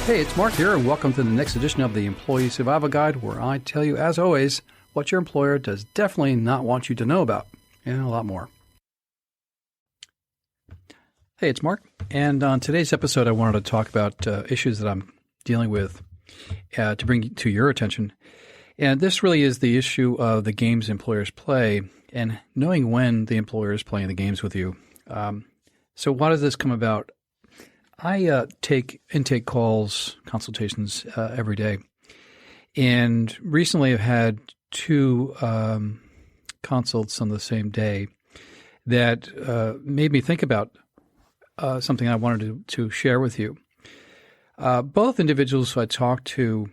Hey, it's Mark here, and welcome to the next edition of the Employee Survival Guide, where I tell you, as always, what your employer does definitely not want you to know about, and a lot more. Hey, it's Mark, and on today's episode, I wanted to talk about issues that I'm dealing with to bring to your attention. And this really is the issue of the games employers play and knowing when the employer is playing the games with you. So why does this come about? I take intake calls, consultations every day. And recently I've had two consults on the same day that made me think about something I wanted to share with you. Both individuals who I talked to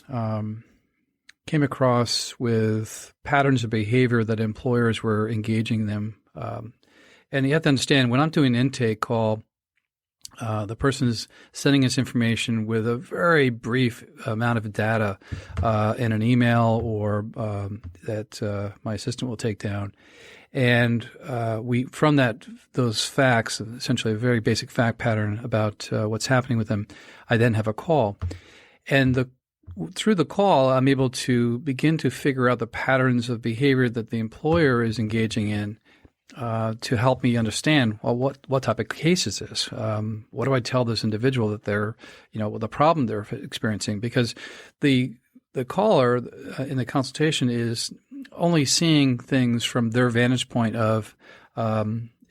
came across with patterns of behavior that employers were engaging them. And you have to understand, when I'm doing an intake call, the person is sending us information with a very brief amount of data in an email or that my assistant will take down. And we, from those facts, essentially a very basic fact pattern about what's happening with them, I then have a call. And through the call, I'm able to begin to figure out the patterns of behavior that the employer is engaging in to help me understand, well, what type of case is this? What do I tell this individual that they're, the problem they're experiencing? Because the caller in the consultation is only seeing things from their vantage point of,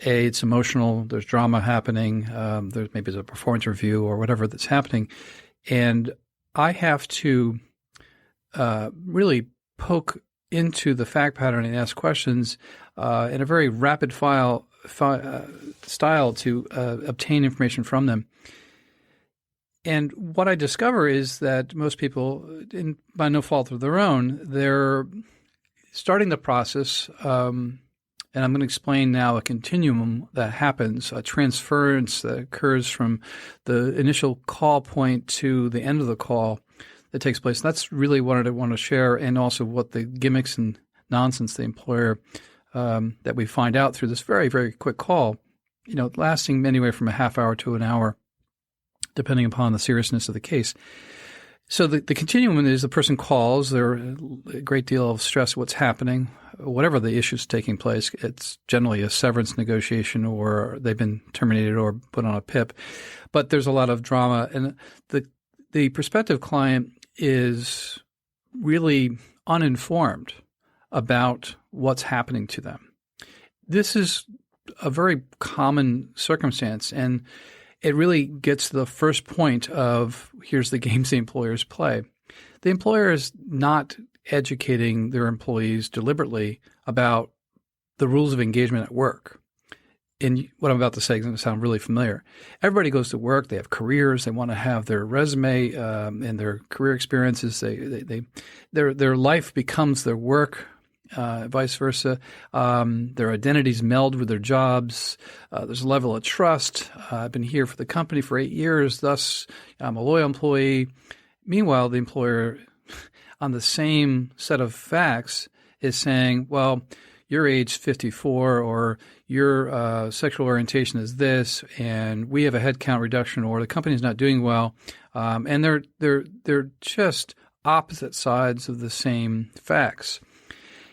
it's emotional, there's drama happening, there's maybe a performance review or whatever that's happening. And I have to really poke into the fact pattern and ask questions in a very rapid style to obtain information from them. And what I discover is that most people, by no fault of their own, they're starting the process, and I'm going to explain now a continuum that happens, a transference that occurs from the initial call point to the end of the call that takes place. And that's really what I want to share, and also what the gimmicks and nonsense the employer that we find out through this very, very quick call, lasting anywhere from a half hour to an hour, depending upon the seriousness of the case. So the continuum is the person calls, there's a great deal of stress, what's happening, whatever the issue's taking place. It's generally a severance negotiation, or they've been terminated or put on a PIP. But there's a lot of drama. And the prospective client is really uninformed about what's happening to them. This is a very common circumstance, and it really gets to the first point of, here's the games the employers play. The employer is not educating their employees deliberately about the rules of engagement at work. And what I'm about to say is going to sound really familiar. Everybody goes to work. They have careers. They want to have their resume and their career experiences. Their life becomes their work, vice versa. Their identities meld with their jobs. There's a level of trust. I've been here for the company for 8 years. Thus, I'm a loyal employee. Meanwhile, the employer, on the same set of facts, is saying, well, you're age 54, or your sexual orientation is this, and we have a headcount reduction, or the company's not doing well, and they're just opposite sides of the same facts.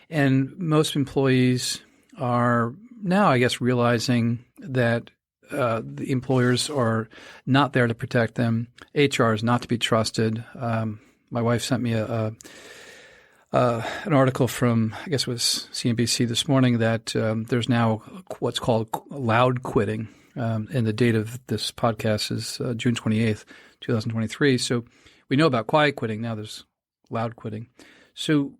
And most employees are now, I guess, realizing that the employers are not there to protect them. HR is not to be trusted. My wife sent me an article from, I guess it was CNBC this morning, that there's now what's called loud quitting. And the date of this podcast is June 28th, 2023. So we know about quiet quitting. Now there's loud quitting. So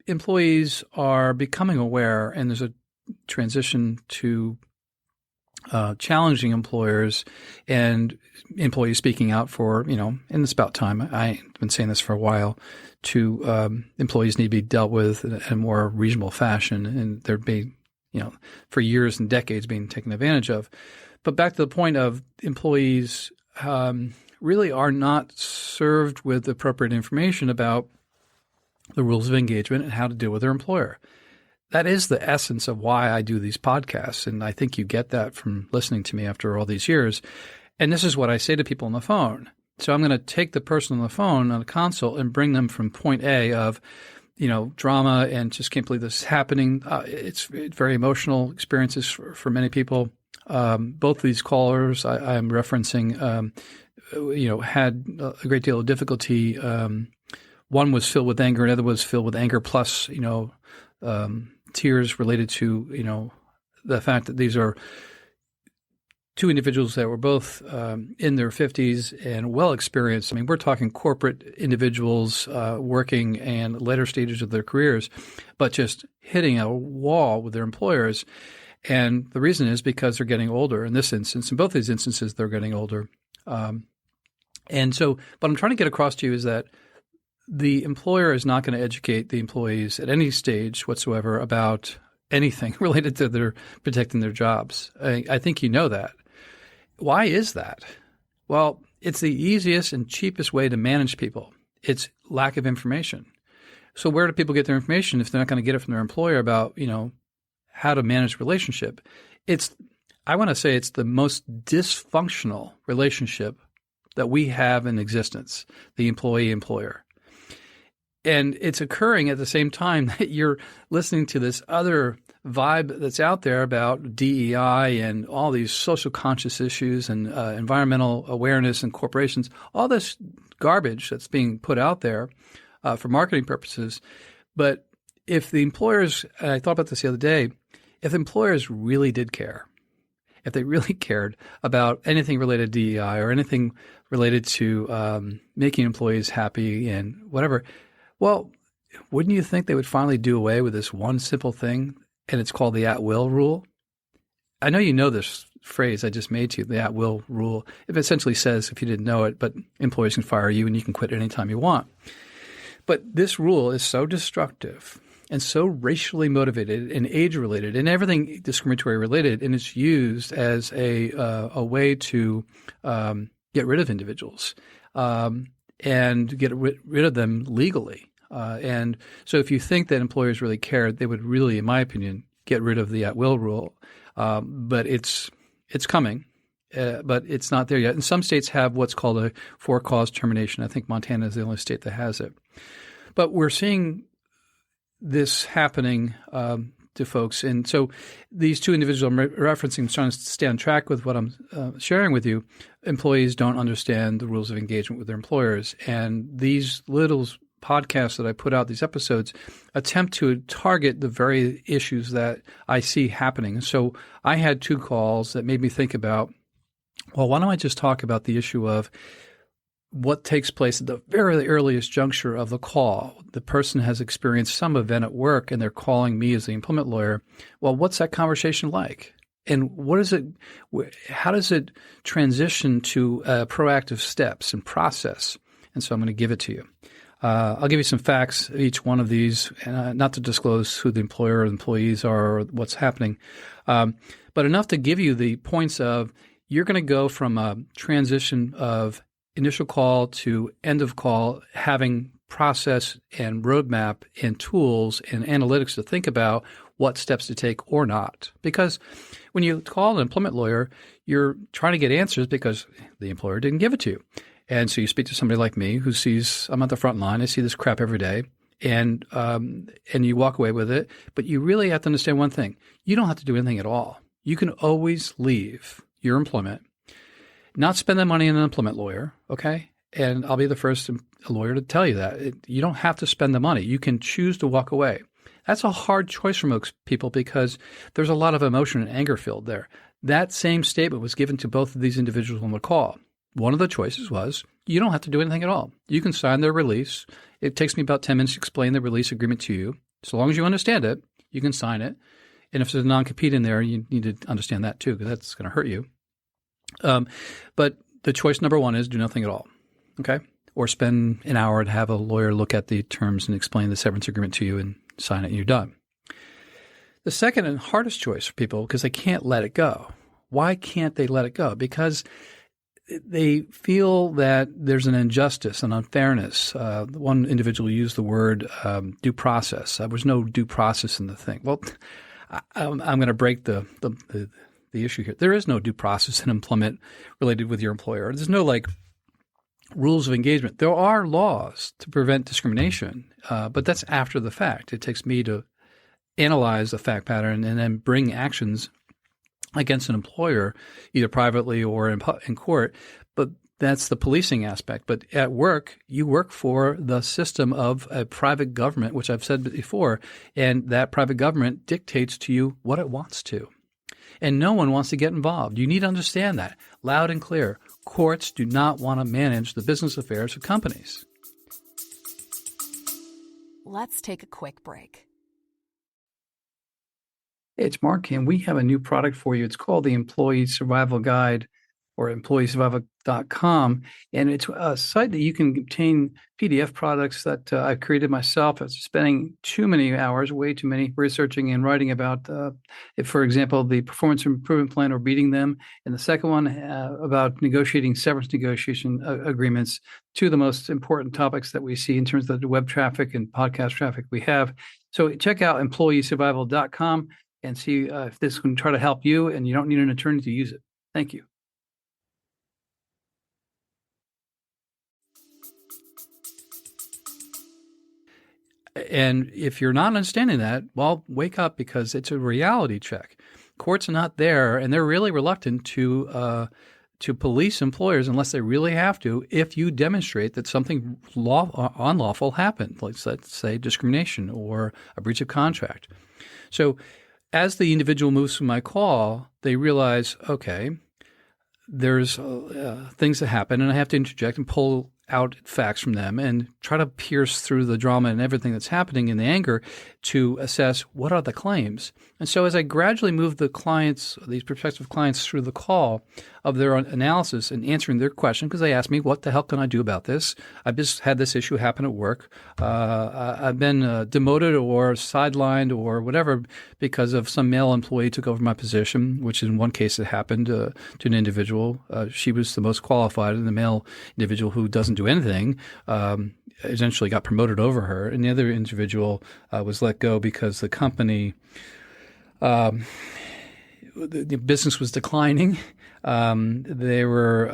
employees are becoming aware, and there's a transition to challenging employers and employees speaking out for, and it's about time. I've been saying this for a while, to employees need to be dealt with in a more reasonable fashion, and they're being, for years and decades being taken advantage of. But back to the point of employees really are not served with appropriate information about the rules of engagement and how to deal with their employer. That is the essence of why I do these podcasts, and I think you get that from listening to me after all these years. And this is what I say to people on the phone. So I'm going to take the person on the phone on a consult and bring them from point A of, drama and just can't believe this is happening. It's very emotional experiences for many people. Both of these callers I'm referencing, had a great deal of difficulty. One was filled with anger, another was filled with anger plus, tears related to, the fact that these are two individuals that were both in their 50s and well experienced. I mean, we're talking corporate individuals working and later stages of their careers, but just hitting a wall with their employers. And the reason is because they're getting older in this instance. In both these instances, they're getting older. And so what I'm trying to get across to you is that the employer is not going to educate the employees at any stage whatsoever about anything related to their protecting their jobs. I think you know that. Why is that? Well, it's the easiest and cheapest way to manage people. It's lack of information. So where do people get their information if they're not going to get it from their employer about, how to manage relationship? I want to say it's the most dysfunctional relationship that we have in existence, the employee-employer. And it's occurring at the same time that you're listening to this other vibe that's out there about DEI and all these social conscious issues and environmental awareness and corporations, all this garbage that's being put out there for marketing purposes. But if the employers, and I thought about this the other day, if employers really did care, if they really cared about anything related to DEI or anything related to making employees happy and whatever, well, wouldn't you think they would finally do away with this one simple thing, and it's called the at-will rule? I know you know this phrase I just made to you, the at-will rule. It essentially says, if you didn't know it, but employers can fire you and you can quit anytime you want. But this rule is so destructive and so racially motivated and age-related and everything discriminatory-related, and it's used as a way to get rid of individuals and get rid of them legally. And so if you think that employers really cared, they would really, in my opinion, get rid of the at-will rule. But it's coming, but it's not there yet. And some states have what's called a for-cause termination. I think Montana is the only state that has it. But we're seeing this happening to folks. And so these two individuals I'm referencing, trying to stay on track with what I'm sharing with you, employees don't understand the rules of engagement with their employers. And these little podcasts that I put out, these episodes, attempt to target the very issues that I see happening. So I had two calls that made me think about, well, why don't I just talk about the issue of what takes place at the very earliest juncture of the call. The person has experienced some event at work and they're calling me as the employment lawyer. Well, what's that conversation like? And what is it? How does it transition to proactive steps and process? And so I'm going to give it to you. I'll give you some facts of each one of these, not to disclose who the employer or employees are or what's happening, but enough to give you the points of you're going to go from a transition of initial call to end of call, having process and roadmap and tools and analytics to think about what steps to take or not. Because when you call an employment lawyer, you're trying to get answers because the employer didn't give it to you. And so you speak to somebody like me who sees, I'm at the front line, I see this crap every day, and you walk away with it. But you really have to understand one thing. You don't have to do anything at all. You can always leave your employment, not spend that money on an employment lawyer, okay? And I'll be the first lawyer to tell you that. You don't have to spend the money. You can choose to walk away. That's a hard choice for most people because there's a lot of emotion and anger filled there. That same statement was given to both of these individuals on the call. One of the choices was you don't have to do anything at all. You can sign their release. It takes me about 10 minutes to explain the release agreement to you. So long as you understand it, you can sign it. And if there's a non-compete in there, you need to understand that too because that's going to hurt you. But the choice number one is do nothing at all, okay? Or spend an hour to have a lawyer look at the terms and explain the severance agreement to you and sign it and you're done. The second and hardest choice for people because they can't let it go. Why can't they let it go? Because they feel that there's an injustice, an unfairness. One individual used the word due process. There was no due process in the thing. Well, I'm going to break the issue here. There is no due process in employment related with your employer. There's no rules of engagement. There are laws to prevent discrimination, but that's after the fact. It takes me to analyze the fact pattern and then bring actions against an employer, either privately or in court. But that's the policing aspect. But at work, you work for the system of a private government, which I've said before, and that private government dictates to you what it wants to. And no one wants to get involved. You need to understand that loud and clear. Courts do not want to manage the business affairs of companies. Let's take a quick break. Hey, it's Mark, and we have a new product for you. It's called the Employee Survival Guide, or employeesurvival.com. And it's a site that you can obtain PDF products that I've created myself. It's spending too many hours, way too many, researching and writing about, for example, the performance improvement plan or beating them. And the second one about negotiating severance negotiation agreements, two of the most important topics that we see in terms of the web traffic and podcast traffic we have. So check out employeesurvival.com and see if this can try to help you, and you don't need an attorney to use it. Thank you. And if you're not understanding that, well, wake up, because it's a reality check. Courts are not there, and they're really reluctant to police employers unless they really have to, if you demonstrate that something unlawful happened, like let's say discrimination or a breach of contract. So as the individual moves through my call, they realize, okay, there's things that happen, and I have to interject and pull out facts from them and try to pierce through the drama and everything that's happening and the anger to assess what are the claims. And so as I gradually move the clients, these prospective clients, through the call of their analysis and answering their question, because they ask me, what the hell can I do about this? I've just had this issue happen at work. I've been demoted or sidelined or whatever because of some male employee took over my position, which in one case it happened to an individual. She was the most qualified, and the male individual who doesn't do anything essentially got promoted over her. And the other individual was let go because the company the business was declining. They were,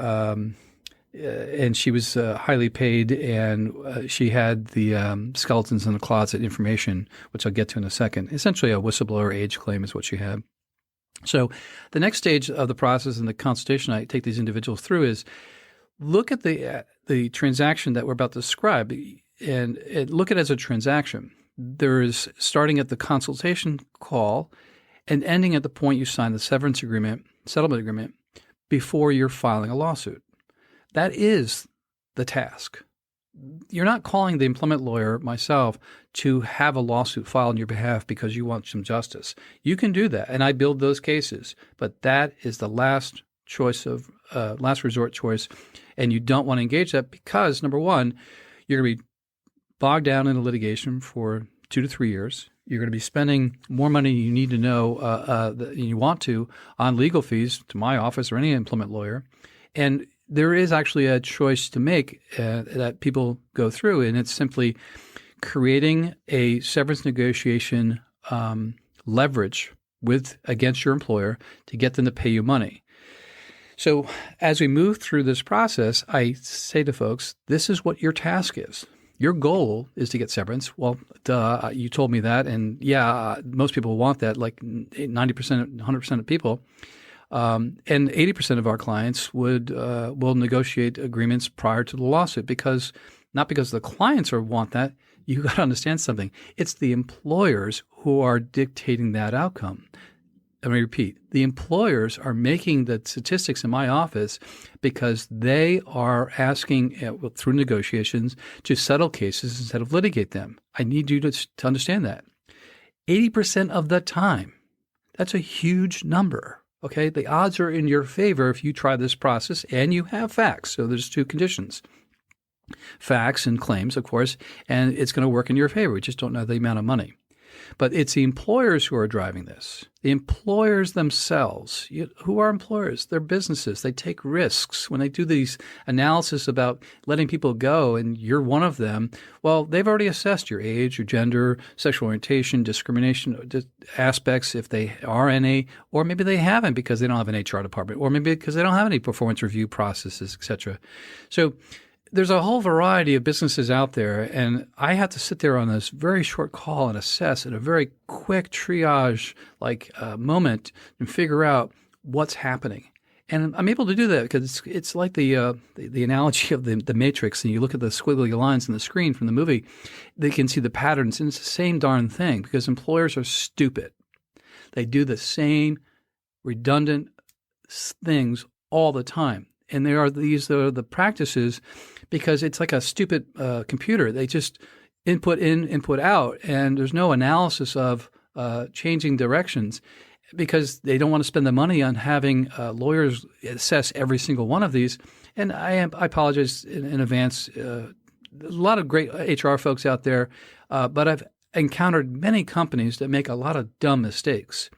and she was highly paid, and she had the skeletons in the closet information, which I'll get to in a second. Essentially, a whistleblower age claim is what she had. So the next stage of the process and the consultation I take these individuals through is look at the transaction that we're about to describe and look at it as a transaction. There is starting at the consultation call and ending at the point you sign the severance agreement, settlement agreement, before you're filing a lawsuit. That is the task. You're not calling the employment lawyer, myself, to have a lawsuit filed on your behalf because you want some justice. You can do that, and I build those cases, but that is the last resort choice, and you don't want to engage that because, number one, you're going to be bogged down in a litigation for 2 to 3 years. You're going to be spending more money than you need to know that you want to on legal fees to my office or any employment lawyer. And there is actually a choice to make that people go through, and it's simply creating a severance negotiation leverage against your employer to get them to pay you money. So as we move through this process, I say to folks, this is what your task is. Your goal is to get severance. Well, duh, you told me that. And yeah, most people want that, like 90%, 100% of people. And 80% of our clients will negotiate agreements prior to the lawsuit not because the clients want that. You got to understand something. It's the employers who are dictating that outcome. Let me repeat. The employers are making the statistics in my office because they are asking through negotiations to settle cases instead of litigate them. I need you to understand that. 80% of the time, that's a huge number. Okay, the odds are in your favor if you try this process and you have facts. So there's two conditions. Facts and claims, of course, and it's going to work in your favor. We just don't know the amount of money. But it's the employers who are driving this. The employers themselves. Who are employers? They're businesses. They take risks. When they do these analysis about letting people go and you're one of them, well, they've already assessed your age, your gender, sexual orientation, discrimination aspects, if they are any, or maybe they haven't because they don't have an HR department, or maybe because they don't have any performance review processes, etc. So there's a whole variety of businesses out there, and I have to sit there on this very short call and assess at a very quick triage moment and figure out what's happening. And I'm able to do that because it's like the analogy of the Matrix, and you look at the squiggly lines on the screen from the movie, they can see the patterns, and it's the same darn thing because employers are stupid. They do the same redundant things all the time. And these are the practices because it's like a stupid computer. They just input in, input out, and there's no analysis of changing directions because they don't want to spend the money on having lawyers assess every single one of these. And I apologize in advance. A lot of great HR folks out there, but I've encountered many companies that make a lot of dumb mistakes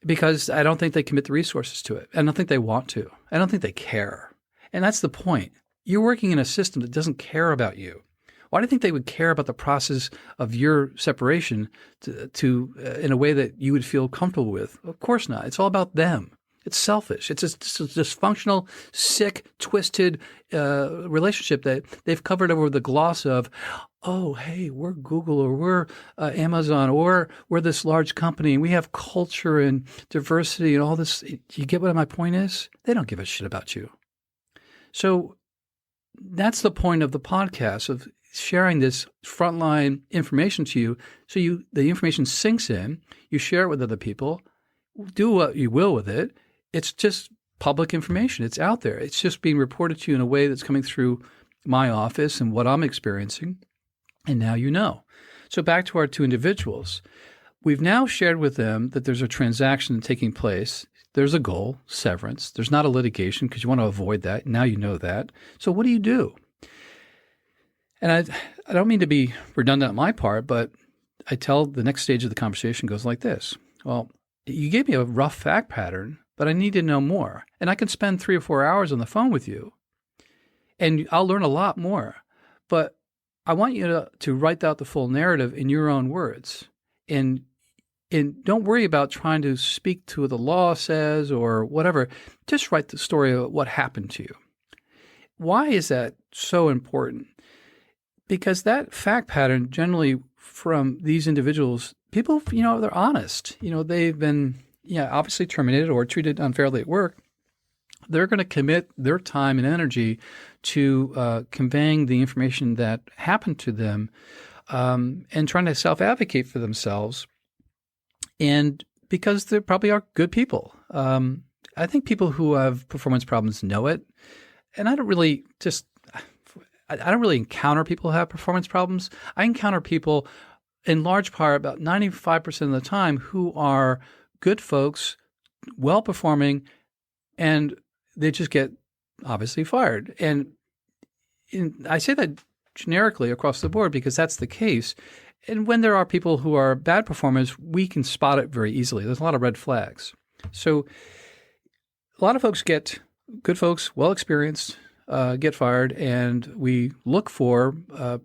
because I don't think they commit the resources to it. I don't think they want to. I don't think they care. And that's the point. You're working in a system that doesn't care about you. Why do you think they would care about the process of your separation to in a way that you would feel comfortable with? Of course not. It's all about them. It's selfish. It's a dysfunctional, sick, twisted relationship that they've covered over the gloss of, oh, hey, we're Google or we're Amazon or we're this large company and we have culture and diversity and all this. You get what my point is? They don't give a shit about you. So that's the point of the podcast, of sharing this frontline information to you so the information sinks in, you share it with other people, do what you will with it. It's just public information. It's out there. It's just being reported to you in a way that's coming through my office and what I'm experiencing. And now you know. So back to our two individuals. We've now shared with them that there's a transaction taking place. There's a goal, severance. There's not a litigation because you want to avoid that. Now you know that. So what do you do? And I don't mean to be redundant on my part, but I tell the next stage of the conversation goes like this. Well, you gave me a rough fact pattern, but I need to know more. And I can spend 3 or 4 hours on the phone with you, and I'll learn a lot more. But I want you to write out the full narrative in your own words. And don't worry about trying to speak to what the law says or whatever. Just write the story of what happened to you. Why is that so important? Because that fact pattern generally from these individuals, people, they're honest. They've been, obviously terminated or treated unfairly at work. They're going to commit their time and energy to conveying the information that happened to them and trying to self-advocate for themselves. And because they probably are good people. I think people who have performance problems know it. And I don't really encounter people who have performance problems. I encounter people in large part about 95% of the time who are good folks, well-performing, and they just get obviously fired. And I say that generically across the board because that's the case. And when there are people who are bad performers, we can spot it very easily. There's a lot of red flags. So a lot of folks good folks, well-experienced, get fired, and we look for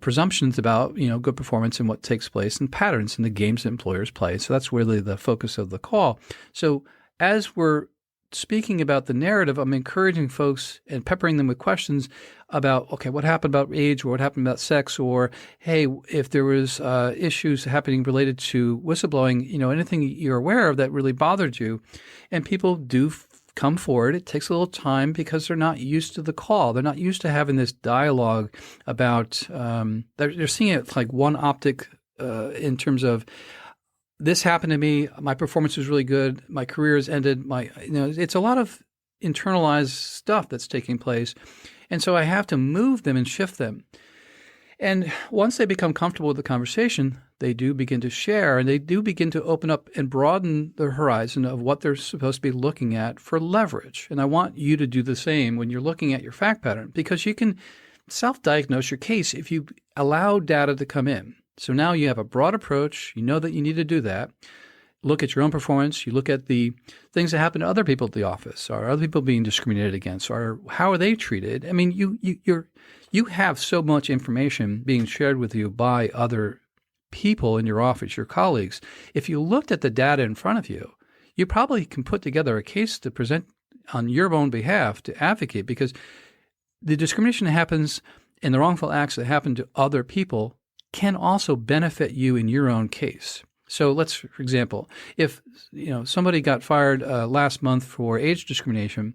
presumptions about good performance and what takes place and patterns in the games that employers play. So that's really the focus of the call. So as we're speaking about the narrative, I'm encouraging folks and peppering them with questions about, okay, what happened about age or what happened about sex, or, hey, if there was issues happening related to whistleblowing, anything you're aware of that really bothered you. And people do come forward. It takes a little time because they're not used to the call. They're not used to having this dialogue about they're seeing it like one optic in terms of this happened to me. My performance was really good. My career has ended. It's a lot of internalized stuff that's taking place. And so I have to move them and shift them. And once they become comfortable with the conversation, they do begin to share, and they do begin to open up and broaden the horizon of what they're supposed to be looking at for leverage. And I want you to do the same when you're looking at your fact pattern, because you can self-diagnose your case if you allow data to come in. So now you have a broad approach. You know that you need to do that. Look at your own performance. You look at the things that happen to other people at the office. Are other people being discriminated against? Or how are they treated? I mean, you have so much information being shared with you by other people in your office, your colleagues. If you looked at the data in front of you, you probably can put together a case to present on your own behalf to advocate, because the discrimination that happens and the wrongful acts that happen to other people can also benefit you in your own case. So let's, for example, if somebody got fired last month for age discrimination,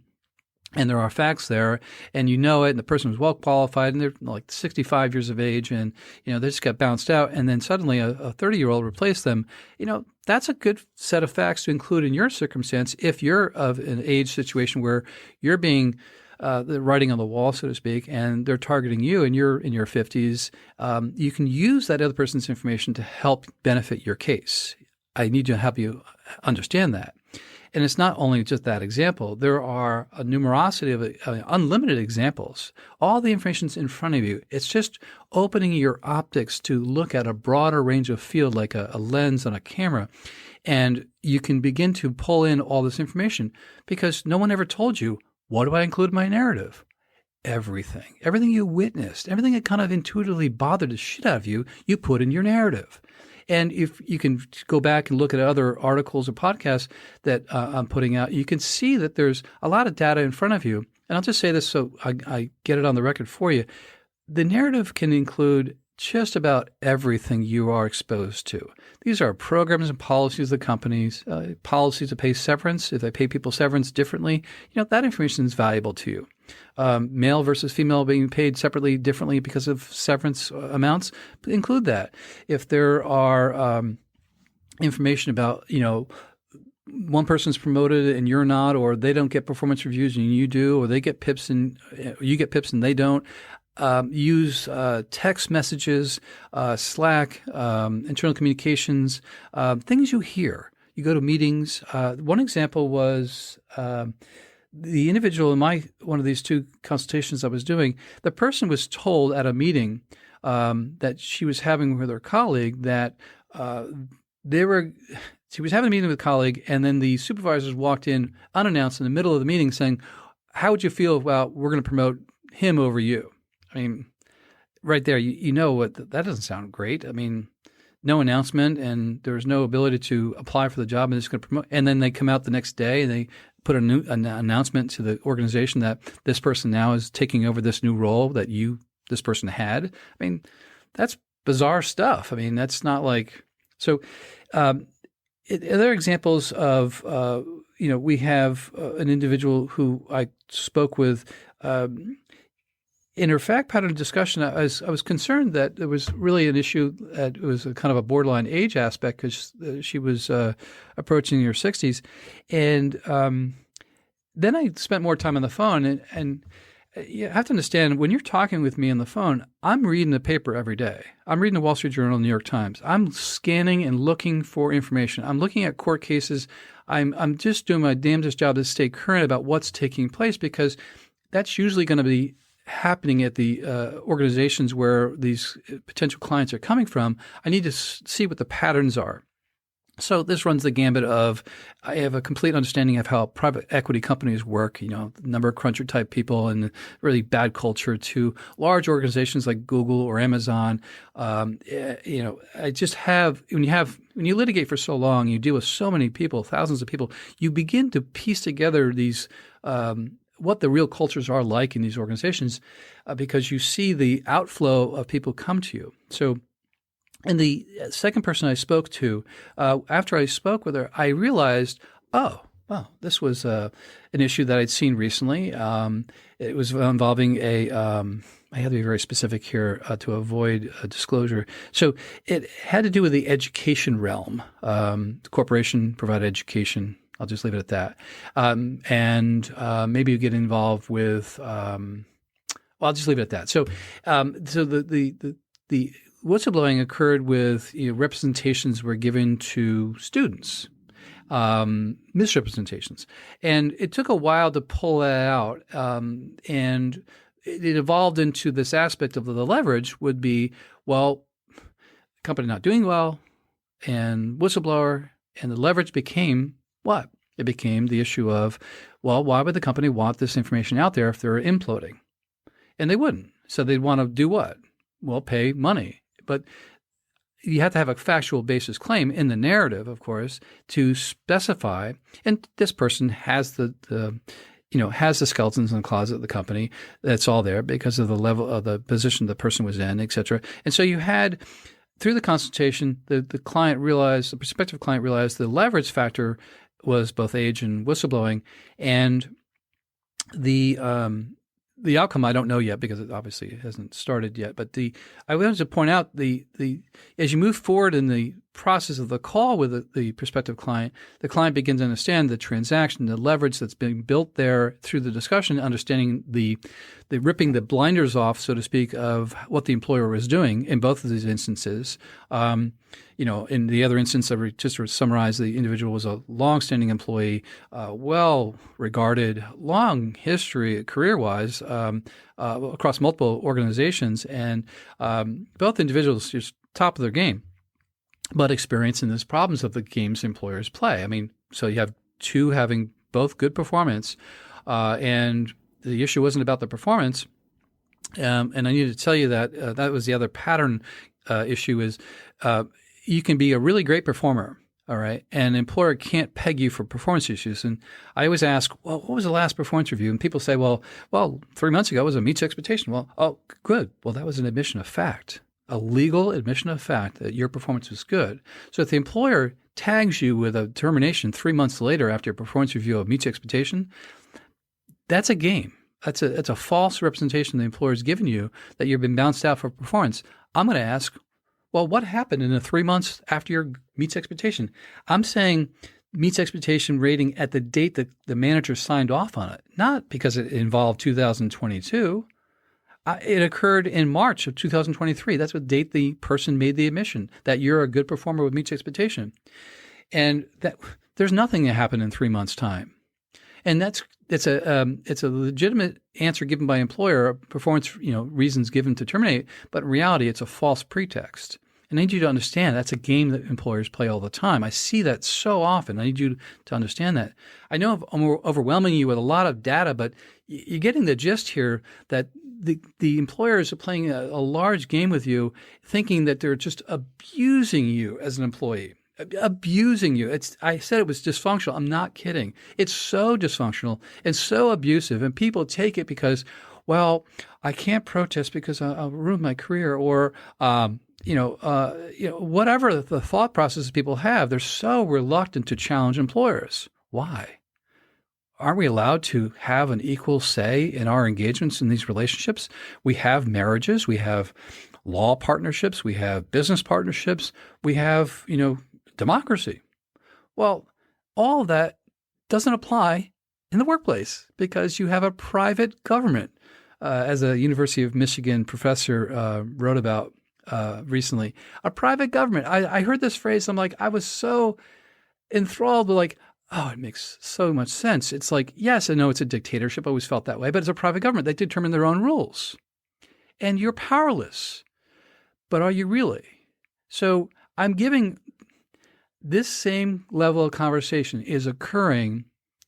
and there are facts there, and you know it, and the person was well qualified, and they're like 65 years of age, and they just got bounced out, and then suddenly a 30-year-old replaced them. That's a good set of facts to include in your circumstance if you're of an age situation where you're being the writing on the wall, so to speak, and they're targeting you, and you're in your 50s. You can use that other person's information to help benefit your case. I need to help you understand that. And it's not only just that example. There are a numerosity of unlimited examples. All the information's in front of you. It's just opening your optics to look at a broader range of field like a lens on a camera. And you can begin to pull in all this information because no one ever told you, what do I include in my narrative? Everything. Everything you witnessed, everything that kind of intuitively bothered the shit out of you, you put in your narrative. And if you can go back and look at other articles or podcasts that I'm putting out, you can see that there's a lot of data in front of you. And I'll just say this so I get it on the record for you. The narrative can include just about everything you are exposed to. These are programs and policies of the companies, policies to pay severance. If they pay people severance differently, that information is valuable to you. Male versus female being paid separately, differently because of severance amounts, include that. If there are information about, one person's promoted and you're not, or they don't get performance reviews and you do, or they get PIPs and you get PIPs and they don't. Use text messages, Slack, internal communications, things you hear. You go to meetings. One example was the individual in one of these two consultations I was doing, the person was told at a meeting that she was having with her colleague that she was having a meeting with a colleague, and then the supervisors walked in unannounced in the middle of the meeting saying, how would you feel about we're going to promote him over you? I mean, right there, you know what that doesn't sound great. I mean, no announcement, and there was no ability to apply for the job, and it's going to promote. And then they come out the next day and they put an announcement to the organization that this person now is taking over this new role that this person had. I mean, that's bizarre stuff. I mean, that's not like so. Other examples of we have an individual who I spoke with. In her fact pattern discussion, I was concerned that there was really an issue that it was a kind of a borderline age aspect because she was approaching her 60s. And then I spent more time on the phone. And you have to understand, when you're talking with me on the phone, I'm reading the paper every day. I'm reading the Wall Street Journal, New York Times. I'm scanning and looking for information. I'm looking at court cases. I'm just doing my damnedest job to stay current about what's taking place because that's usually going to be happening at the organizations where these potential clients are coming from. I need to see what the patterns are. So this runs the gambit of I have a complete understanding of how private equity companies work, the number cruncher type people and really bad culture to large organizations like Google or Amazon. I just have when you litigate for so long, you deal with so many people, thousands of people, you begin to piece together these what the real cultures are like in these organizations because you see the outflow of people come to you. So and the second person I spoke to, after I spoke with her, I realized, oh, well, this was an issue that I'd seen recently. It was involving I have to be very specific here to avoid disclosure. So it had to do with the education realm. The corporation provided education. I'll just leave it at that. And maybe you get involved with I'll just leave it at that. So the whistleblowing occurred with representations were given to students, misrepresentations. And it took a while to pull that out. And it evolved into this aspect of the leverage would be, well, company not doing well and whistleblower, and the leverage became what? It became the issue of, well, why would the company want this information out there if they're imploding? And they wouldn't. So they'd want to do what? Well, pay money. But you have to have a factual basis claim in the narrative, of course, to specify. And this person has the has the skeletons in the closet of the company. That's all there because of the level of the position the person was in, et cetera. And so you had, through the consultation, the prospective client realized the leverage factor was both age and whistleblowing, and the outcome I don't know yet because it obviously hasn't started yet. But I wanted to point out the as you move forward in the process of the call with the prospective client, the client begins to understand the transaction, the leverage that's being built there through the discussion, understanding the ripping the blinders off, so to speak, of what the employer was doing in both of these instances. In the other instance, just to summarize, the individual was a long-standing employee, well-regarded, long history career-wise across multiple organizations, and both individuals just top of their game, but experiencing these problems of the games employers play. I mean, so you have two having both good performance, and the issue wasn't about the performance. And I need to tell you that that was the other pattern issue is you can be a really great performer, all right, and an employer can't peg you for performance issues. And I always ask, well, what was the last performance review? And people say, well, 3 months ago was a meets expectation. Well, oh, good. Well, that was an admission of fact, a legal admission of fact that your performance was good. So if the employer tags you with a termination 3 months later after your performance review of meets expectation, that's a game. That's a false representation the employer has given you that you've been bounced out for performance. I'm going to ask, well, what happened in the 3 months after your meets expectation? I'm saying meets expectation rating at the date that the manager signed off on it, not because it involved 2022. It occurred in March of 2023. That's what date the person made the admission that you're a good performer with meets expectation. And that there's nothing that happened in 3 months' time. And it's a legitimate answer given by employer, performance reasons given to terminate, but in reality it's a false pretext. And I need you to understand that's a game that employers play all the time. I see that so often. I need you to understand that. I know I'm overwhelming you with a lot of data, but you're getting the gist here that the employers are playing a large game with you, thinking that they're just abusing you as an employee. Abusing you. I said it was dysfunctional. I'm not kidding. It's so dysfunctional and so abusive, and people take it because, well, I can't protest because I'll ruin my career, or whatever the thought processes people have. They're so reluctant to challenge employers. Why? Aren't we allowed to have an equal say in our engagements in these relationships? We have marriages. We have law partnerships. We have business partnerships. We have, democracy. Well, all of that doesn't apply in the workplace because you have a private government, as a University of Michigan professor wrote about recently. A private government. I heard this phrase. I'm like, I was so enthralled with it makes so much sense. It's like, yes, I know it's a dictatorship. I always felt that way, but it's a private government. They determine their own rules. And you're powerless. But are you really? So I'm giving this same level of conversation is occurring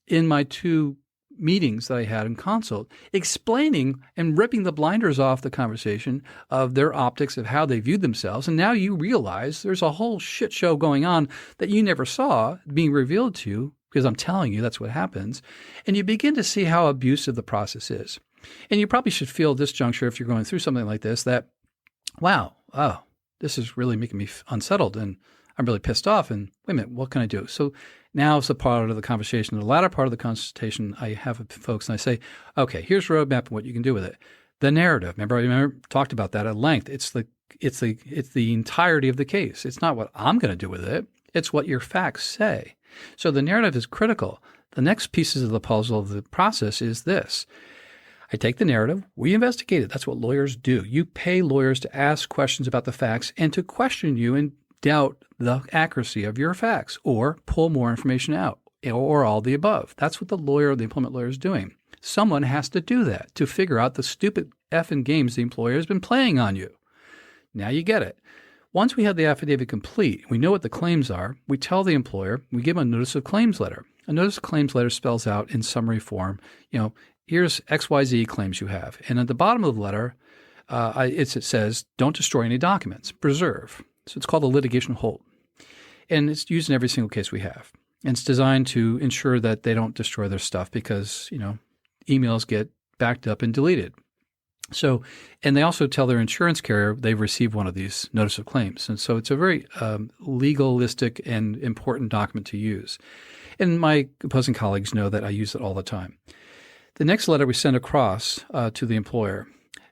in my two meetings that I had in consult, explaining and ripping the blinders off the conversation of their optics of how they viewed themselves. And now you realize there's a whole shit show going on that you never saw being revealed to you because I'm telling you that's what happens. And you begin to see how abusive the process is. And you probably should feel at this juncture, if you're going through something like this, that, wow, this is really making me unsettled and I'm really pissed off, and wait a minute, what can I do? So now it's a part of the conversation. The latter part of the consultation I have with folks, and I say, okay, here's a roadmap and what you can do with it. The narrative. Remember, I talked about that at length. It's the entirety of the case. It's not what I'm going to do with it. It's what your facts say. So the narrative is critical. The next pieces of the puzzle of the process is this. I take the narrative, we investigate it. That's what lawyers do. You pay lawyers to ask questions about the facts and to question you and doubt the accuracy of your facts or pull more information out or all the above. That's what the employment lawyer is doing. Someone has to do that to figure out the stupid effing games the employer has been playing on you. Now you get it. Once we have the affidavit complete, we know what the claims are, we tell the employer, we give them a notice of claims letter. A notice of claims letter spells out in summary form, here's XYZ claims you have. And at the bottom of the letter, it says, don't destroy any documents, preserve. So it's called a litigation hold. And it's used in every single case we have. And it's designed to ensure that they don't destroy their stuff because, emails get backed up and deleted. So, and they also tell their insurance carrier they've received one of these notice of claims. And so it's a very legalistic and important document to use. And my opposing colleagues know that I use it all the time. The next letter we send across to the employer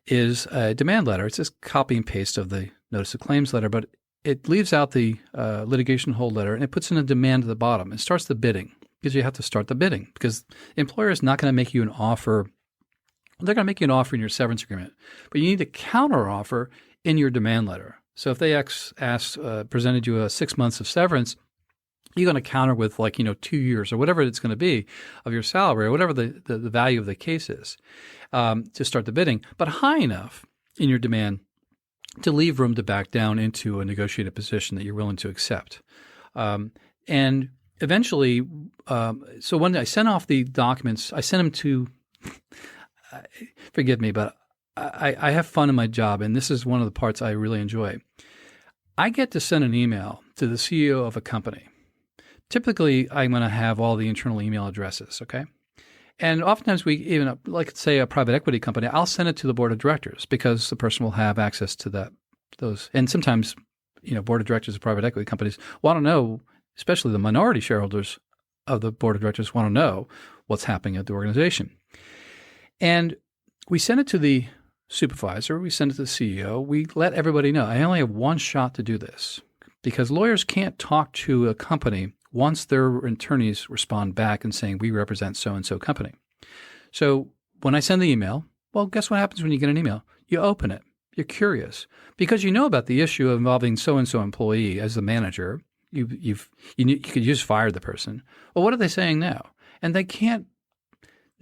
is a demand letter. It's just copy and paste of the notice of claims letter, but it leaves out the litigation hold letter and it puts in a demand at the bottom and starts the bidding, because you have to start the bidding, because the employer is not going to make you an offer. They're going to make you an offer in your severance agreement, but you need a counter offer in your demand letter. So if they presented you a 6 months of severance, you're going to counter with 2 years or whatever it's going to be of your salary or whatever the value of the case is to start the bidding, but high enough in your demand to leave room to back down into a negotiated position that you're willing to accept. And eventually, so when I sent off the documents, I sent them to forgive me, but I have fun in my job, and this is one of the parts I really enjoy. I get to send an email to the CEO of a company. Typically, I'm going to have all the internal email addresses, okay? And oftentimes we even, like say a private equity company, I'll send it to the board of directors because the person will have access to those. And sometimes, board of directors of private equity companies want to know, especially the minority shareholders of the board of directors want to know what's happening at the organization. And we send it to the supervisor. We send it to the CEO. We let everybody know. I only have one shot to do this because lawyers can't talk to a company once their attorneys respond back and saying, we represent so-and-so company. So when I send the email, well, guess what happens when you get an email? You open it. You're curious because you know about the issue involving so-and-so employee as the manager. You could just fire the person. Well, what are they saying now? And they can't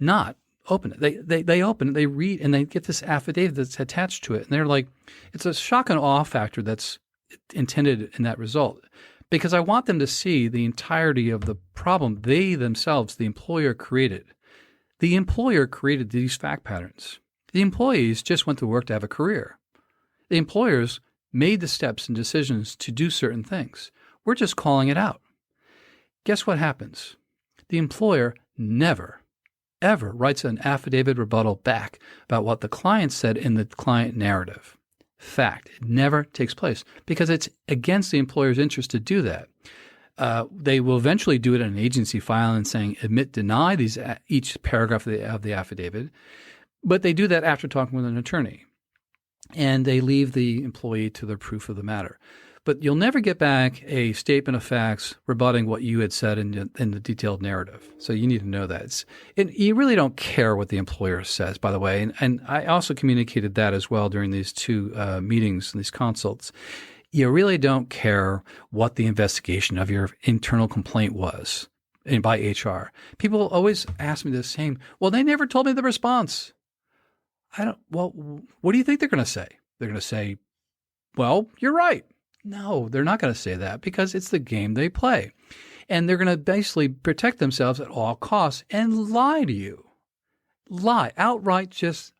not open it. They open it, they read, and they get this affidavit that's attached to it. And they're like, it's a shock and awe factor that's intended in that result. Because I want them to see the entirety of the problem they themselves, the employer, created. The employer created these fact patterns. The employees just went to work to have a career. The employers made the steps and decisions to do certain things. We're just calling it out. Guess what happens? The employer never, ever writes an affidavit rebuttal back about what the client said in the client narrative. Fact. It never takes place because it's against the employer's interest to do that. They will eventually do it in an agency filing saying admit, deny each paragraph of the affidavit, but they do that after talking with an attorney, and they leave the employee to their proof of the matter. But you'll never get back a statement of facts rebutting what you had said in the detailed narrative. So you need to know that. You really don't care what the employer says, by the way. And I also communicated that as well during these two meetings, these consults. You really don't care what the investigation of your internal complaint was by HR. People always ask me the same, well, they never told me the response. Well, what do you think they're going to say? They're going to say, well, you're right. No, they're not going to say that because it's the game they play. And they're going to basically protect themselves at all costs and lie to you. Outright just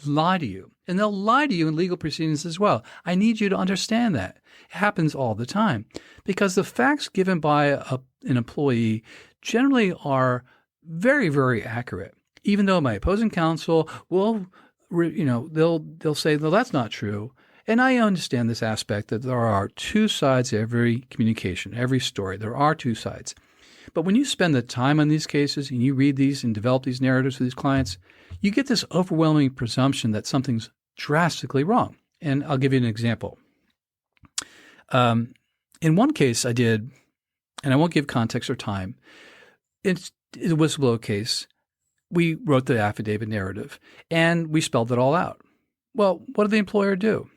lie to you. And they'll lie to you in legal proceedings as well. I need you to understand that. It happens all the time because the facts given by an employee generally are very, very accurate. Even though my opposing counsel will, they'll say, no, that's not true. And I understand this aspect that there are two sides to every communication, every story. There are two sides. But when you spend the time on these cases and you read these and develop these narratives for these clients, you get this overwhelming presumption that something's drastically wrong. And I'll give you an example. In one case I did, and I won't give context or time, it's a whistleblower case. We wrote the affidavit narrative and we spelled it all out. Well, what did the employer do?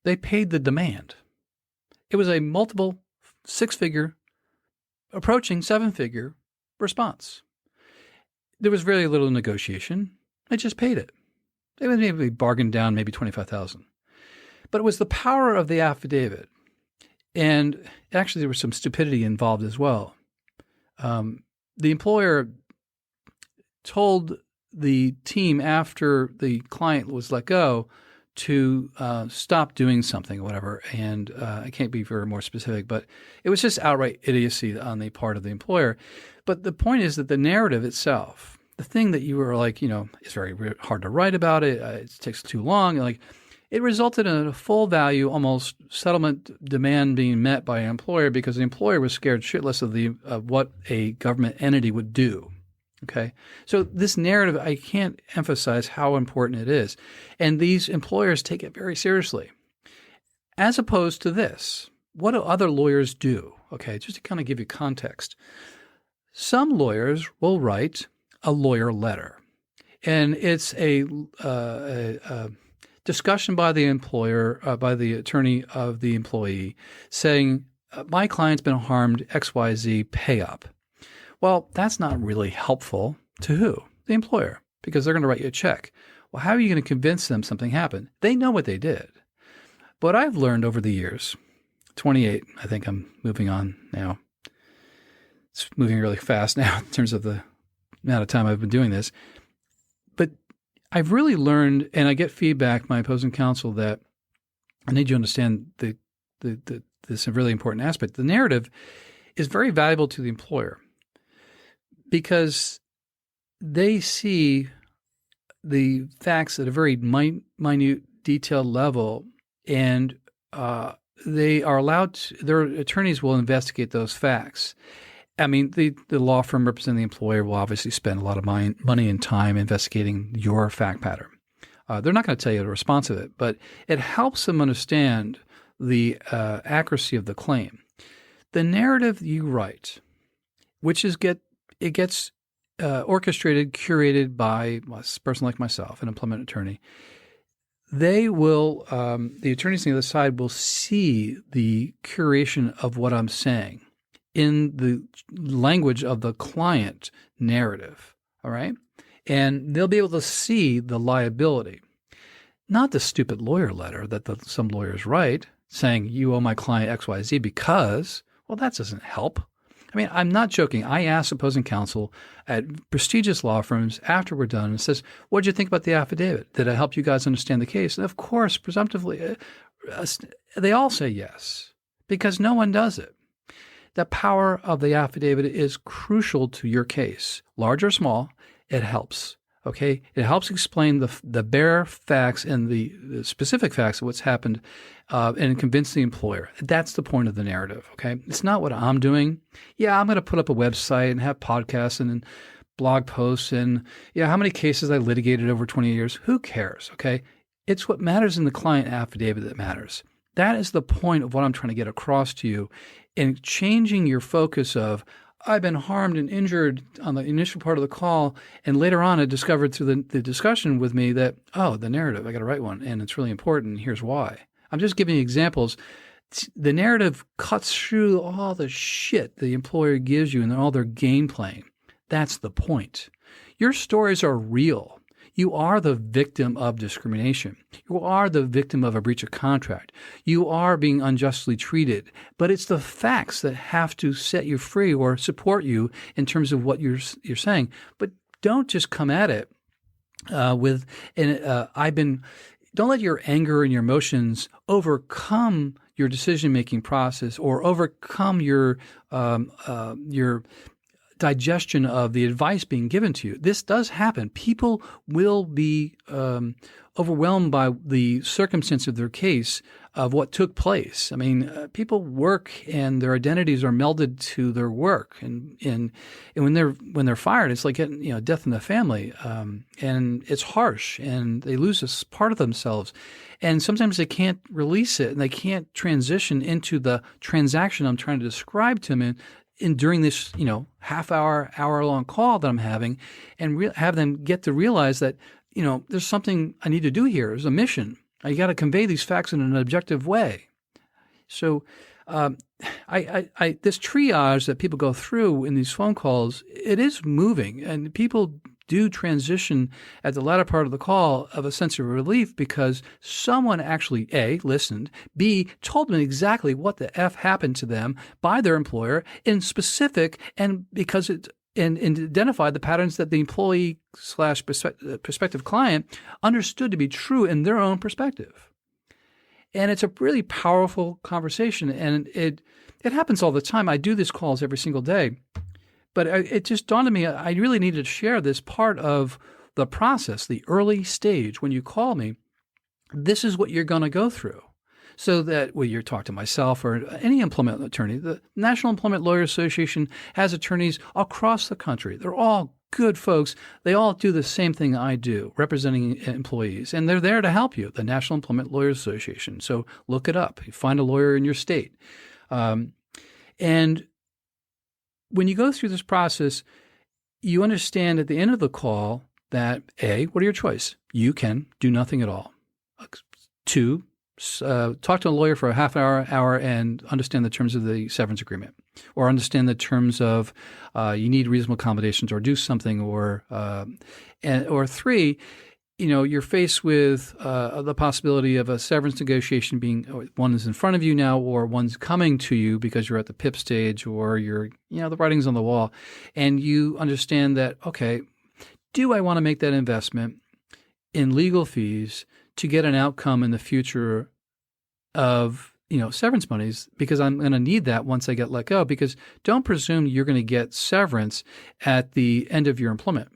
They paid the demand. It was a multiple six-figure, approaching seven-figure response. There was very little negotiation. They just paid it. They maybe bargained down maybe $25,000. But it was the power of the affidavit. And actually there was some stupidity involved as well. The employer told the team after the client was let go to stop doing something or whatever. And I can't be very more specific, but it was just outright idiocy on the part of the employer. But the point is that the narrative itself, the thing that you were like, it's very hard to write about it takes too long. Like, it resulted in a full value, almost settlement demand being met by an employer because the employer was scared shitless of what a government entity would do. Okay. So this narrative, I can't emphasize how important it is. And these employers take it very seriously. As opposed to this, what do other lawyers do? Okay. Just to kind of give you context. Some lawyers will write a lawyer letter, and it's a discussion by the employer, by the attorney of the employee, saying, my client's been harmed, XYZ, pay up. Well, that's not really helpful to who? The employer, because they're going to write you a check. Well, how are you going to convince them something happened? They know what they did. But I've learned over the years, 28, I think I'm moving on now. It's moving really fast now in terms of the amount of time I've been doing this. But I've really learned, and I get feedback, my opposing counsel, that I need you to understand this really important aspect. The narrative is very valuable to the employer because they see the facts at a very minute, detailed level, and they are allowed to, their attorneys will investigate those facts. I mean, the law firm representing the employer will obviously spend a lot of money and time investigating your fact pattern. They're not going to tell you the response of it, but it helps them understand the accuracy of the claim. The narrative you write, which gets orchestrated, curated by a person like myself, an employment attorney. They will, the attorneys on the other side will see the curation of what I'm saying in the language of the client narrative, all right? And they'll be able to see the liability, not the stupid lawyer letter that some lawyers write saying, you owe my client XYZ because, well, that doesn't help. I mean, I'm not joking. I asked opposing counsel at prestigious law firms after we're done and says, what did you think about the affidavit? Did it help you guys understand the case? And of course, presumptively, they all say yes, because no one does it. The power of the affidavit is crucial to your case. Large or small, it helps. Okay? It helps explain the bare facts and the specific facts of what's happened and convince the employer. That's the point of the narrative. Okay? It's not what I'm doing. Yeah, I'm going to put up a website and have podcasts and blog posts and, how many cases I litigated over 20 years. Who cares? Okay? It's what matters in the client affidavit that matters. That is the point of what I'm trying to get across to you in changing your focus of, I've been harmed and injured on the initial part of the call, and later on I discovered through the discussion with me that, the narrative, I got to write one, and it's really important, here's why. I'm just giving you examples. The narrative cuts through all the shit the employer gives you and all their game playing. That's the point. Your stories are real. You are the victim of discrimination. You are the victim of a breach of contract. You are being unjustly treated. But it's the facts that have to set you free or support you in terms of what you're saying. But don't just come at it don't let your anger and your emotions overcome your decision-making process or overcome your digestion of the advice being given to you. This does happen. People will be overwhelmed by the circumstance of their case, of what took place. I mean, people work and their identities are melded to their work, and when they're fired, it's like getting death in the family, and it's harsh, and they lose this part of themselves, and sometimes they can't release it, and they can't transition into the transaction I'm trying to describe to them during this, hour-long call that I'm having, and have them get to realize that, there's something I need to do here. There's a mission. I got to convey these facts in an objective way. So this triage that people go through in these phone calls, it is moving, and people do transition at the latter part of the call of a sense of relief because someone actually, A, listened, B, told them exactly what the F happened to them by their employer in specific, and because and identified the patterns that the employee / prospective client understood to be true in their own perspective. And it's a really powerful conversation, and it happens all the time. I do these calls every single day But it just dawned on me, I really needed to share this part of the process, the early stage. When you call me, this is what you're going to go through. So that when you talk to myself or any employment attorney, the National Employment Lawyers Association has attorneys across the country. They're all good folks. They all do the same thing I do, representing employees, and they're there to help you, the National Employment Lawyers Association. So look it up. You find a lawyer in your state. And when you go through this process, you understand at the end of the call that, A, what are your choices? You can do nothing at all. 2, talk to a lawyer for a half hour, and understand the terms of the severance agreement, or understand the terms of you need reasonable accommodations, or do something, or 3, you're faced with the possibility of a severance negotiation being one is in front of you now, or one's coming to you because you're at the PIP stage, or you're the writing's on the wall, and you understand that, okay, do I want to make that investment in legal fees to get an outcome in the future of, severance monies, because I'm going to need that once I get let go, because don't presume you're going to get severance at the end of your employment,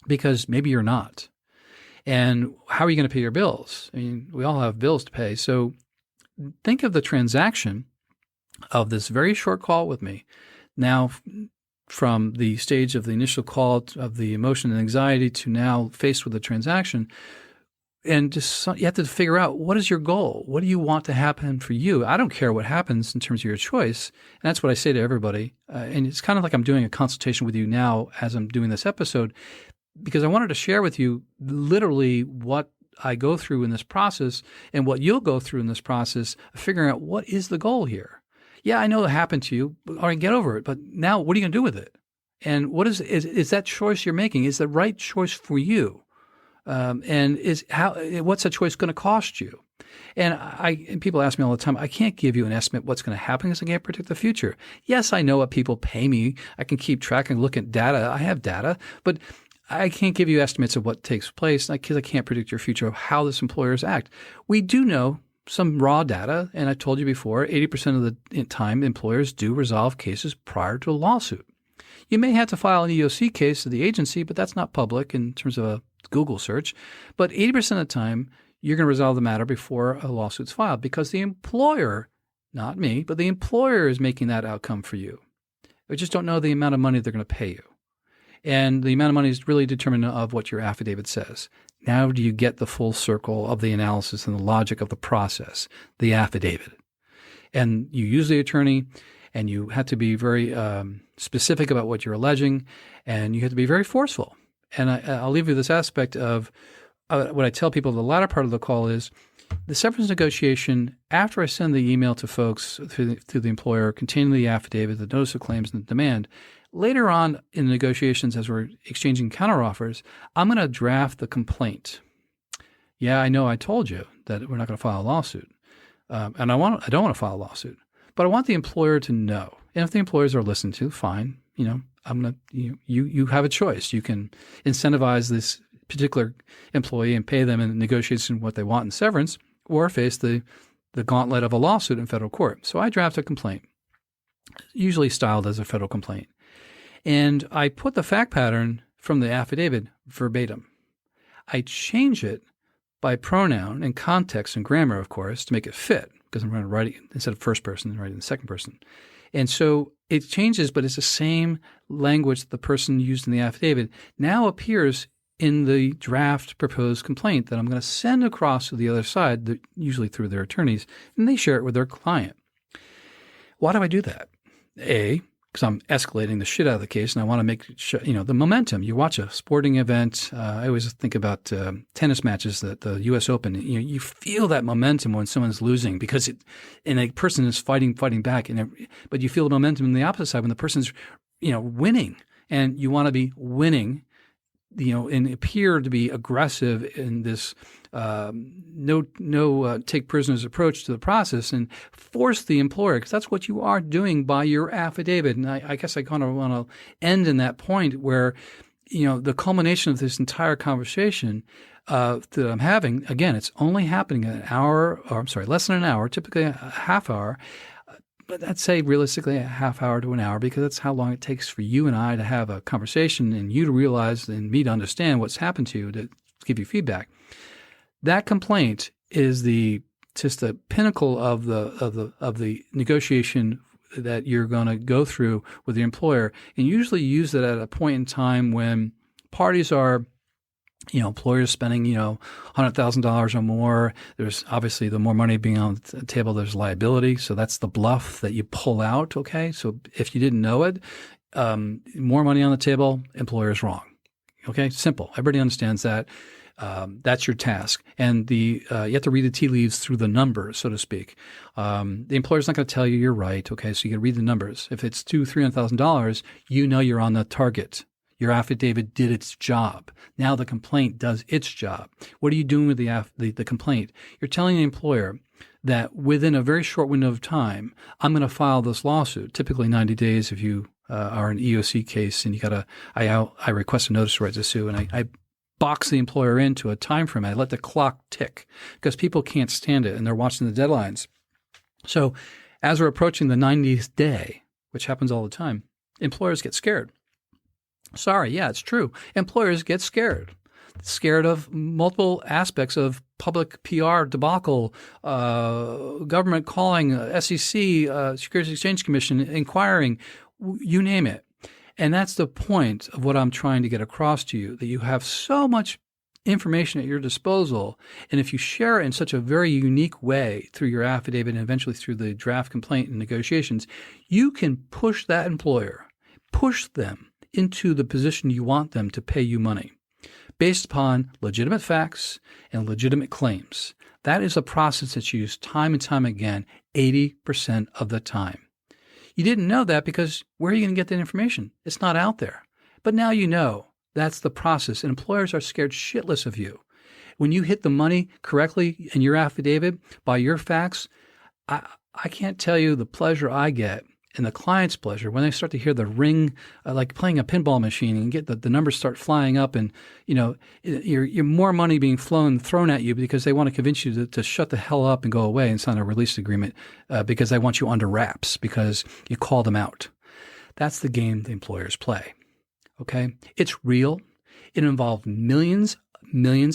because maybe you're not. And how are you going to pay your bills? I mean, we all have bills to pay. So think of the transaction of this very short call with me. Now, from the stage of the initial call of the emotion and anxiety to now faced with the transaction, and just you have to figure out, what is your goal? What do you want to happen for you? I don't care what happens in terms of your choice. And that's what I say to everybody. And it's kind of like I'm doing a consultation with you now as I'm doing this episode, because I wanted to share with you literally what I go through in this process and what you'll go through in this process of figuring out what is the goal here. Yeah, I know it happened to you. All right, get over it. But now what are you going to do with it? And what is that choice you're making? Is the right choice for you? And what's that choice going to cost you? And people ask me all the time, I can't give you an estimate what's going to happen because I can't predict the future. Yes, I know what people pay me. I can keep track and look at data. I have data, but I can't give you estimates of what takes place because I can't predict your future of how this employers act. We do know some raw data, and I told you before, 80% of the time employers do resolve cases prior to a lawsuit. You may have to file an EOC case to the agency, but that's not public in terms of a Google search. But 80% of the time, you're going to resolve the matter before a lawsuit's filed, because the employer, not me, but the employer is making that outcome for you. We just don't know the amount of money they're going to pay you. And the amount of money is really determined of what your affidavit says. Now do you get the full circle of the analysis and the logic of the process, the affidavit. And you use the attorney, and you have to be very specific about what you're alleging, and you have to be very forceful. And I'll leave you this aspect of what I tell people the latter part of the call is the severance negotiation. After I send the email to folks through the employer containing the affidavit, the notice of claims, and the demand, later on in the negotiations as we're exchanging counteroffers, I'm going to draft the complaint. Yeah, I know I told you that we're not going to file a lawsuit, and I don't want to file a lawsuit, but I want the employer to know. And if the employers are listened to, fine. I'm going to, you have a choice. You can incentivize this particular employee and pay them in negotiation what they want in severance, or face the gauntlet of a lawsuit in federal court. So I draft a complaint, usually styled as a federal complaint. And I put the fact pattern from the affidavit verbatim. I change it by pronoun and context and grammar, of course, to make it fit, because I'm going to write it instead of first person, I'm writing in the second person. And so it changes, but it's the same language that the person used in the affidavit now appears in the draft proposed complaint that I'm going to send across to the other side, usually through their attorneys, and they share it with their client. Why do I do that? A, because I'm escalating the shit out of the case, and I want to make sure, the momentum. You watch a sporting event. I always think about tennis matches, the U.S. Open. You feel that momentum when someone's losing and a person is fighting back. But you feel the momentum on the opposite side when the person's, winning, and you want to be winning, and appear to be aggressive in this no take prisoners approach to the process, and force the employer, because that's what you are doing by your affidavit. And I guess I kind of want to end in that point where, the culmination of this entire conversation that I'm having, again, it's only happening less than an hour, typically a half hour. but I'd say realistically a half hour to an hour, because that's how long it takes for you and I to have a conversation and you to realize and me to understand what's happened to you to give you feedback. That complaint is just the pinnacle of the negotiation that you're going to go through with the employer, and usually use it at a point in time when parties are, employers spending, $100,000 or more. There's obviously the more money being on the table, there's liability. So that's the bluff that you pull out. Okay. So if you didn't know it, more money on the table, employer's wrong. Okay. Simple. Everybody understands that. That's your task. And you have to read the tea leaves through the numbers, so to speak. The employer's not going to tell you you're right. Okay. So you got to read the numbers. If it's $300,000, you're on the target. Your affidavit did its job. Now the complaint does its job. What are you doing with the complaint? You're telling the employer that within a very short window of time, I'm going to file this lawsuit, typically 90 days if you are an EOC case, and I request a notice to right to sue, and I box the employer into a time frame. I let the clock tick because people can't stand it, and they're watching the deadlines. So as we're approaching the 90th day, which happens all the time, employers get scared. Sorry, yeah, it's true. Employers get scared of multiple aspects of public PR debacle, government calling, SEC, Securities Exchange Commission, inquiring, you name it. And that's the point of what I'm trying to get across to you, that you have so much information at your disposal. And if you share it in such a very unique way through your affidavit and eventually through the draft complaint and negotiations, you can push that employer, push them into the position you want them to pay you money based upon legitimate facts and legitimate claims. That is a process that's used time and time again, 80% of the time. You didn't know that because where are you going to get that information? It's not out there. But now you know. That's the process. And employers are scared shitless of you. When you hit the money correctly in your affidavit by your facts, I can't tell you the pleasure I get and the client's pleasure when they start to hear the ring, like playing a pinball machine, and get the numbers start flying up, and you're more money being thrown at you because they want to convince you to shut the hell up and go away and sign a release agreement because they want you under wraps because you call them out. That's the game the employers play. Okay, it's real. It involves millions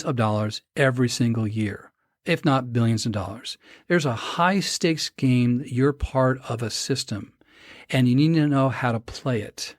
of dollars every single year, if not billions of dollars. There's a high stakes game that you're part of a system. And you need to know how to play it.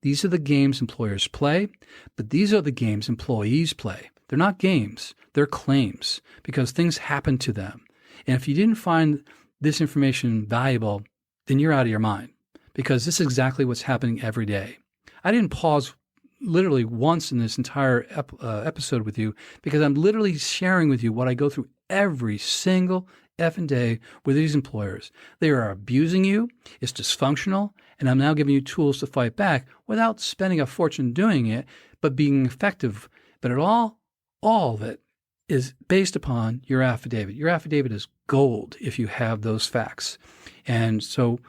These are the games employers play, but these are the games employees play. They're not games. They're claims because things happen to them. And if you didn't find this information valuable, then you're out of your mind because this is exactly what's happening every day. I didn't pause literally once in this entire episode with you because I'm literally sharing with you what I go through every single effing day with these employers. They are abusing you. It's dysfunctional. And I'm now giving you tools to fight back without spending a fortune doing it, but being effective. But all of it is based upon your affidavit. Your affidavit is gold if you have those facts. And so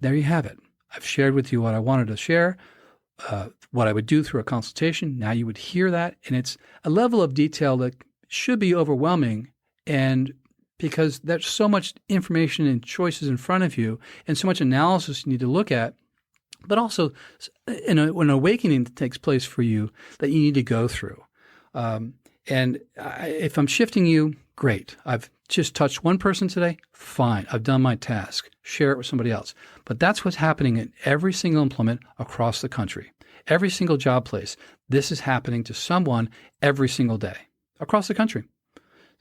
there you have it. I've shared with you what I wanted to share, what I would do through a consultation. Now you would hear that. And it's a level of detail that should be overwhelming, and because there's so much information and choices in front of you and so much analysis you need to look at, but also an awakening that takes place for you that you need to go through. If I'm shifting you, great. I've just touched one person today, fine. I've done my task. Share it with somebody else. But that's what's happening in every single employment across the country. Every single job place, this is happening to someone every single day across the country.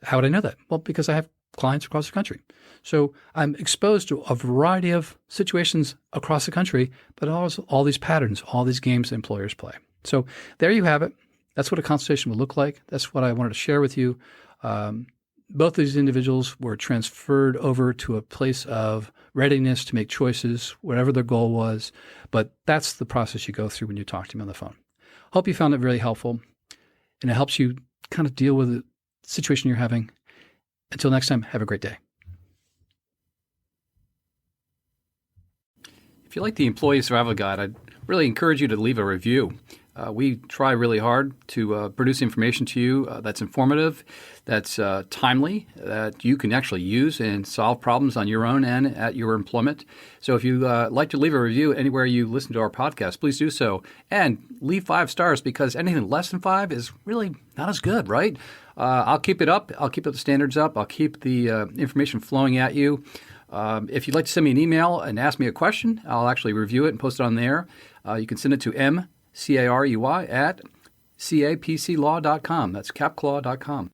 How would I know that? Well, because I have clients across the country. So I'm exposed to a variety of situations across the country, but also all these patterns, all these games that employers play. So there you have it. That's what a consultation would look like. That's what I wanted to share with you. Both of these individuals were transferred over to a place of readiness to make choices, whatever their goal was. But that's the process you go through when you talk to me on the phone. Hope you found it really helpful, and it helps you kind of deal with the situation you're having. Until next time, have a great day. If you like the Employee Survival Guide, I'd really encourage you to leave a review. We try really hard to produce information to you that's informative, that's timely, that you can actually use and solve problems on your own and at your employment. So if you'd like to leave a review anywhere you listen to our podcast, please do so. And leave 5 stars, because anything less than 5 is really not as good, right? I'll keep it up. I'll keep the standards up. I'll keep the information flowing at you. If you'd like to send me an email and ask me a question, I'll actually review it and post it on there. You can send it to mcarey@capclaw.com. That's capclaw.com.